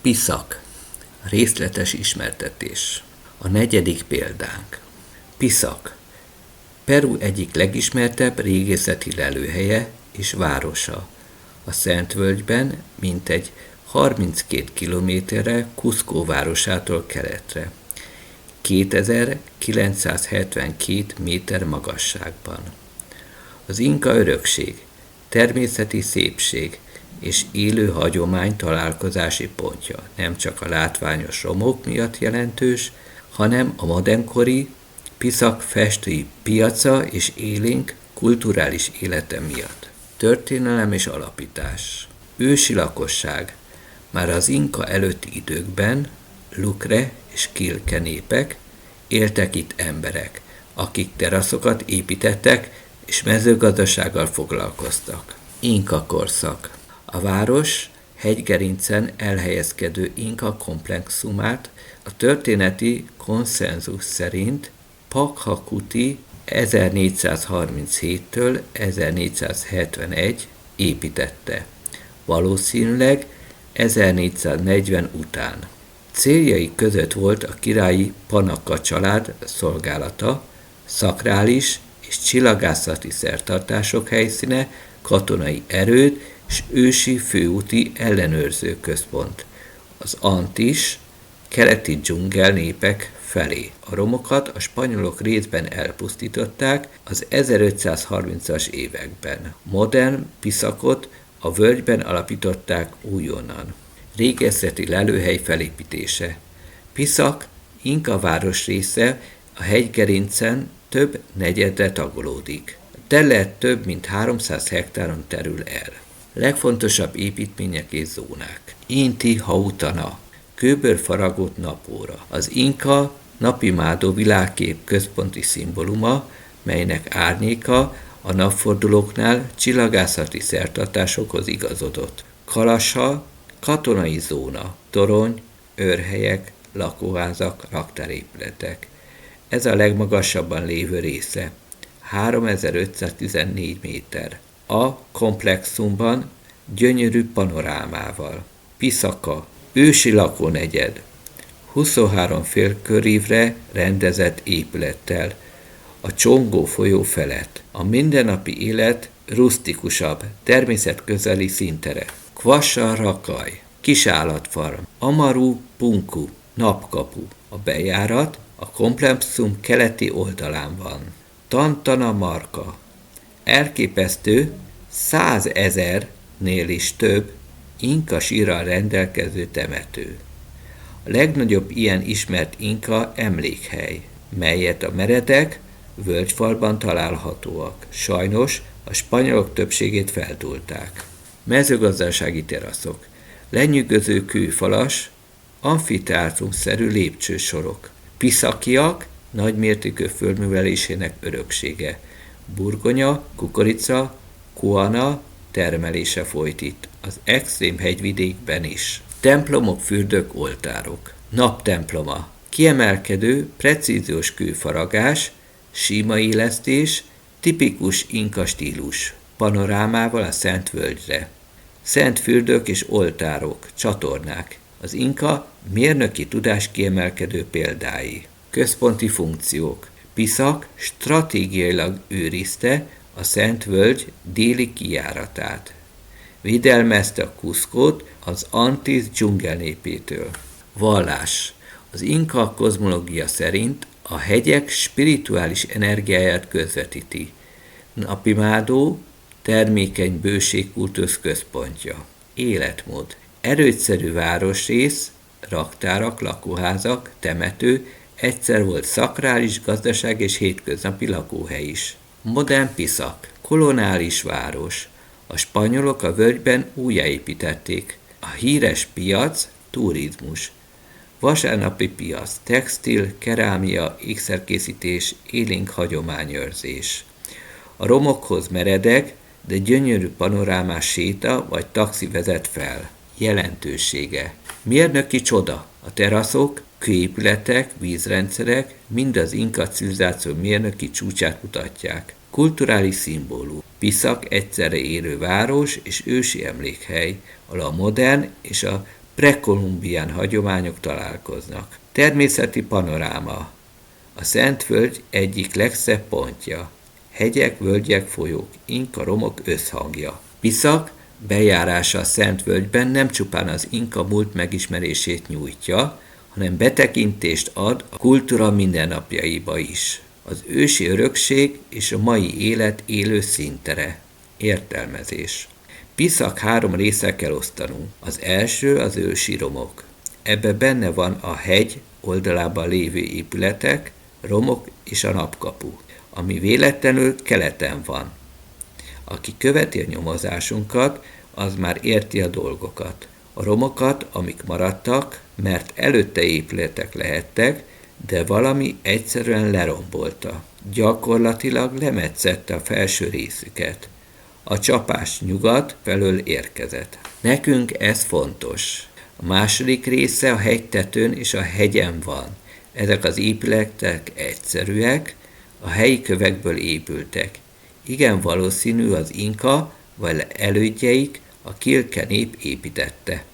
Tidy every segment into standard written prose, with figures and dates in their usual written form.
Piszak. Részletes ismertetés. A 4. példánk. Piszak. Peru egyik legismertebb régészeti lelőhelye és városa. A Szentvölgyben mintegy 32 kilométerre Cusco városától keletre. 2972 méter magasságban. Az inka örökség, természeti szépség és élő hagyomány találkozási pontja nem csak a látványos romok miatt jelentős, hanem a modernkori Piszak festői piaca és élénk kulturális élete miatt. Történelem és alapítás. Ősi lakosság. Már az inka előtti időkben Lucre és Quilque népek éltek itt emberek, akik teraszokat építettek és mezőgazdasággal foglalkoztak. Inka korszak. A város hegygerincen elhelyezkedő inka komplexumát a történeti konszenzus szerint Pachacuti 1437-től 1471 építette, valószínűleg 1440 után. Céljai között volt a királyi Panaka család szolgálata, szakrális és csillagászati szertartások helyszíne, katonai erőd és ősi főúti ellenőrző központ. Az Antis keleti dzsungel népek felé. A romokat a spanyolok részben elpusztították az 1530-as években. Modern Piszakot a völgyben alapították újonnan. Régészeti lelőhely felépítése. Piszak inka városrésze a hegygerincen több negyedre tagolódik. A terület több mint 300 hektáron terül el. Legfontosabb építmények és zónák. Intihuatana, kőből faragott napóra. Az inka napimádó világkép központi szimbóluma, melynek árnyéka a napfordulóknál csillagászati szertartásokhoz igazodott. Kalasa, katonai zóna, torony, őrhelyek, lakóházak, raktárépületek. Ez a legmagasabban lévő része, 3514 méter. A komplexumban gyönyörű panorámával. Piszaka, ősi lakónegyed, 23 félkörívre rendezett épülettel, a Csongó folyó felett. A mindennapi élet rusztikusabb, természetközeli színtere. Kvassa Rakaj, kisállatfarm, Amaru Punku, napkapu. A bejárat a komplexum keleti oldalán van. Tantana Marka, elképesztő 100 000-nél is több inka sírral rendelkező temető. A legnagyobb ilyen ismert inka emlékhely, melyet a meredek völgyfalban találhatóak. Sajnos a spanyolok többségét feldúlták. Mezőgazdasági teraszok, lenyűgöző kőfalas, amfiteátrumszerű lépcsősorok. Piszakiak nagymértékű földművelésének öröksége. Burgonya, kukorica, kuana termelése folyt itt, az extrém hegyvidékben is. Templomok, fürdők, oltárok. Naptemploma. Kiemelkedő, precíziós kőfaragás, síma élesztés, tipikus inka stílus. Panorámával a Szentvölgyre. Szent fürdők és oltárok, csatornák. Az inka mérnöki tudás kiemelkedő példái. Központi funkciók. Piszak stratégiailag őrizte a Szentvölgy déli kijáratát. Védelmezte a Cuscót az Antis dzsungelnépétől. Vallás. Az inka kozmológia szerint a hegyek spirituális energiáját közvetíti. Napimádó, termékeny bőségkultusz központja. Életmód. Erőgyszerű városrész, raktárak, lakóházak, temető, egyszer volt szakrális, gazdaság és hétköznapi lakóhely is. Modern Piszak. Koloniális város. A spanyolok a völgyben újjáépítették. A híres piac, turizmus. Vasárnapi piac, textil, kerámia, ékszerkészítés, élénk hagyományőrzés. A romokhoz meredek, de gyönyörű panorámás séta vagy taxi vezet fel. Jelentősége. Mérnöki csoda. A teraszok, kőépületek, vízrendszerek mind az inka civilizáció mérnöki csúcsát mutatják. Kulturális szimbólum. Piszak egyszerre élő város és ősi emlékhely, ahol a modern és a prekolumbián hagyományok találkoznak. Természeti panoráma. A Szentvölgy egyik legszebb pontja. Hegyek, völgyek, folyók, inka romok összhangja. Piszak bejárása a Szentvölgyben nem csupán az inka múlt megismerését nyújtja, hanem betekintést ad a kultúra mindennapjaiba is. Az ősi örökség és a mai élet élő színtere. Értelmezés. Piszak 3 részre kell osztanunk. Az első az ősi romok. Ebbe benne van a hegy oldalában lévő épületek, romok és a napkapu, ami véletlenül keleten van. Aki követi a nyomozásunkat, az már érti a dolgokat. A romokat, amik maradtak, mert előtte épületek lehettek, de valami egyszerűen lerombolta. Gyakorlatilag lemetszette a felső részüket. A csapás nyugat felől érkezett. Nekünk ez fontos. A második része a hegytetőn és a hegyen van. Ezek az épületek egyszerűek, a helyi kövekből épültek. Igen valószínű az inka vagy elődjeik a Kilke nép építette.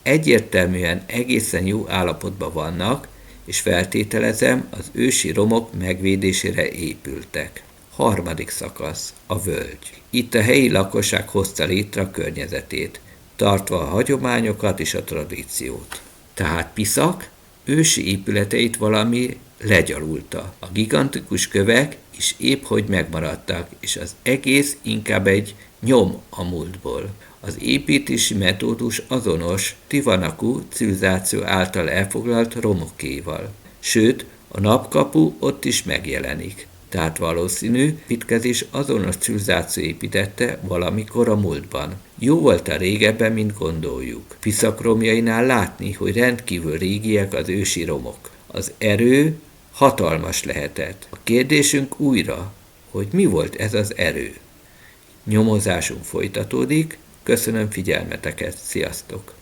Egyértelműen egészen jó állapotban vannak, és feltételezem, az ősi romok megvédésére épültek. Harmadik szakasz, a völgy. Itt a helyi lakosság hozta létre a környezetét, tartva a hagyományokat és a tradíciót. Tehát Piszak ősi épületeit valami legyalulta. A gigantikus kövek is épp hogy megmaradtak, és az egész inkább egy nyom a múltból. Az építési metódus azonos Tiwanaku civilizáció által elfoglalt romokéval. Sőt, a napkapu ott is megjelenik. Tehát valószínű, építkezés azonos civilizáció építette valamikor a múltban. Jó volt a régebben, mint gondoljuk. Piszak romjainál látni, hogy rendkívül régiek az ősi romok. Az erő hatalmas lehetett. A kérdésünk újra, hogy mi volt ez az erő? Nyomozásunk folytatódik, köszönöm figyelmeteket, sziasztok!